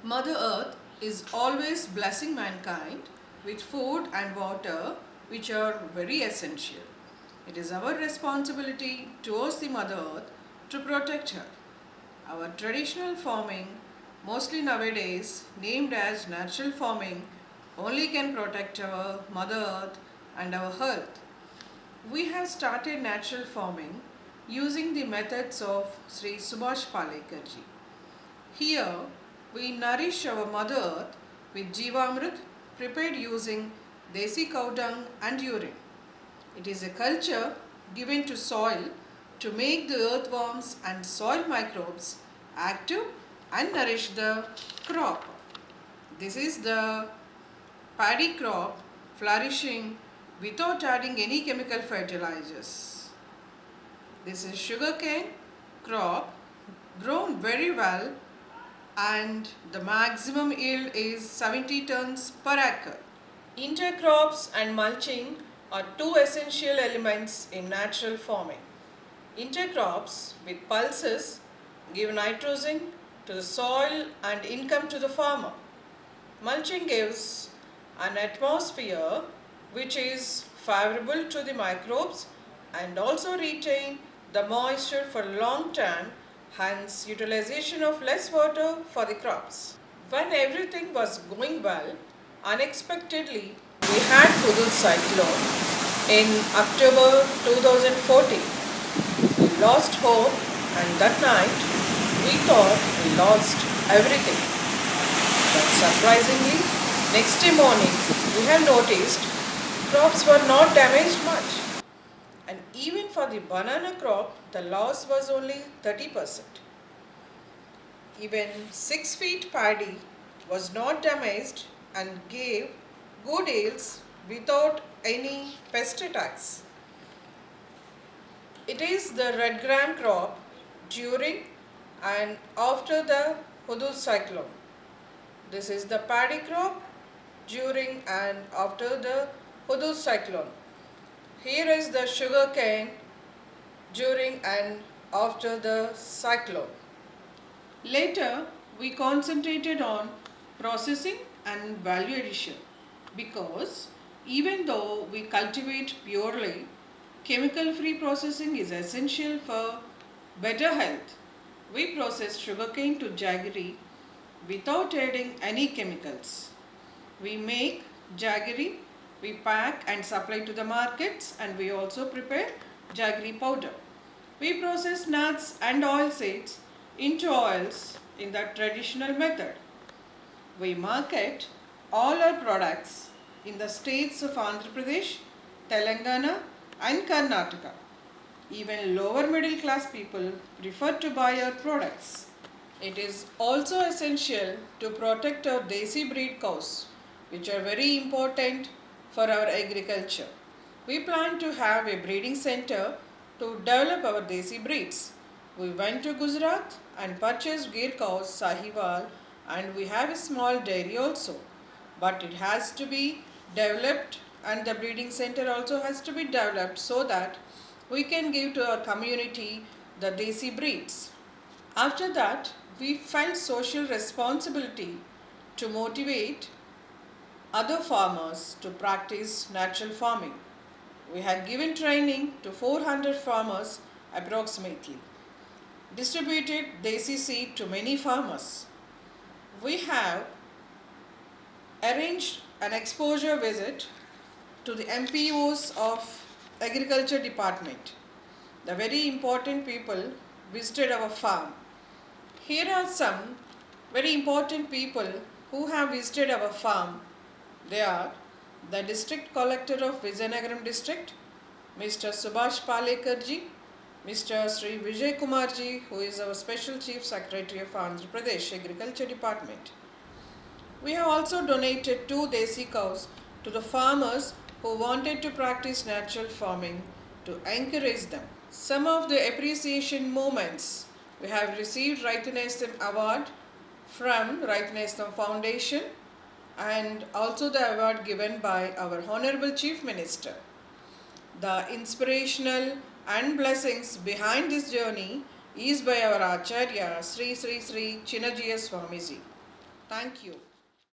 Mother Earth is always blessing mankind with food and water, which are very essential. It is our responsibility towards the Mother Earth to protect her. Our traditional farming, mostly nowadays named as natural farming, only can protect our Mother Earth and our health. We have started natural farming using the methods of Sri Subhash Palekarji. Here, we nourish our Mother Earth with Jivamrit prepared using desi cow dung and urine. It is a culture given to soil to make the earthworms and soil microbes active and nourish the crop. This is the paddy crop flourishing without adding any chemical fertilizers. This is sugarcane crop grown very well and the maximum yield is 70 tons per acre. Intercrops and mulching are two essential elements in natural farming. Intercrops with pulses give nitrogen to the soil and income to the farmer. Mulching gives an atmosphere which is favorable to the microbes and also retain the moisture for long time, hence utilization of less water for the crops. When everything was going well, unexpectedly we had Hudud cyclone in October 2014. We lost hope and that night we thought we lost everything. But surprisingly, next day morning we have noticed crops were not damaged much. And even for the banana crop, the loss was only 30%. Even 6 feet paddy was not damaged and gave good yields without any pest attacks. It is the red gram crop during and after the Hudud cyclone. This is the paddy crop during and after the Hudud cyclone. Here is the sugar cane during and after the cyclone. Later, we concentrated on processing and value addition because even though we cultivate purely, chemical free processing is essential for better health. We process sugarcane to jaggery without adding any chemicals. We make jaggery, we pack and supply to the markets, and we also prepare jaggery powder. We process nuts and oil seeds into oils in the traditional method. We market all our products in the states of Andhra Pradesh, Telangana and Karnataka. Even lower middle class people prefer to buy our products. It is also essential to protect our desi breed cows, which are very important for our agriculture. We plan to have a breeding center to develop our desi breeds. We went to Gujarat and purchased Gir cows, Sahiwal, and we have a small dairy also. But it has to be developed and the breeding center also has to be developed so that we can give to our community the desi breeds. After that, we felt social responsibility to motivate other farmers to practice natural farming. We had given training to 400 farmers approximately, distributed desi seed to many farmers. We have arranged an exposure visit to the MPOs of Agriculture Department. The very important people visited our farm. Here are some very important people who have visited our farm. They are the District Collector of Vizianagaram District, Mr. Subhash Palekarji, Mr. Sri Vijay Kumarji, who is our Special Chief Secretary of Andhra Pradesh Agriculture Department. We have also donated 2 desi cows to the farmers who wanted to practice natural farming to encourage them. Some of the appreciation moments: we have received Raitu Nestam Award from Raitu Nestam Foundation and also the award given by our Honorable Chief Minister. The inspirational and blessings behind this journey is by our Acharya Sri Sri Sri Chinnajiya Swamiji. Thank you.